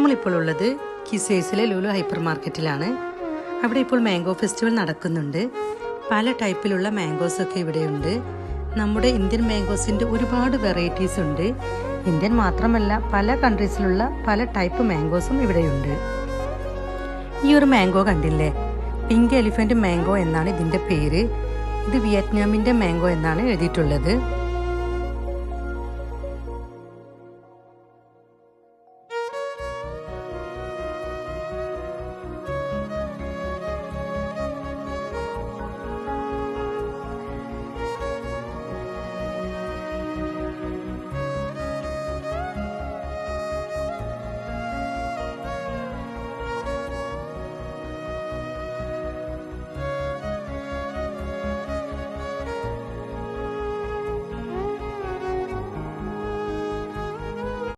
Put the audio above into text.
നമ്മളിപ്പോൾ ഉള്ളത് കിസേഴ്സിലെ ലുലു ഹൈപ്പർ മാർക്കറ്റിലാണ്. അവിടെ ഇപ്പോൾ മാംഗോ ഫെസ്റ്റിവൽ നടക്കുന്നുണ്ട്. പല ടൈപ്പിലുള്ള മാംഗോസൊക്കെ ഇവിടെയുണ്ട്. നമ്മുടെ ഇന്ത്യൻ മാംഗോസിൻ്റെ ഒരുപാട് വെറൈറ്റീസ് ഉണ്ട്. ഇന്ത്യൻ മാത്രമല്ല, പല കൺട്രീസിലുള്ള പല ടൈപ്പ് മാംഗോസും ഇവിടെയുണ്ട്. ഈ ഒരു മാംഗോ കണ്ടില്ലേ, പിങ്ക് എലിഫൻറ്റ് മാംഗോ എന്നാണ് ഇതിൻ്റെ പേര്. ഇത് വിയറ്റ്നാമിൻ്റെ മാംഗോ എന്നാണ് എഴുതിയിട്ടുള്ളത്.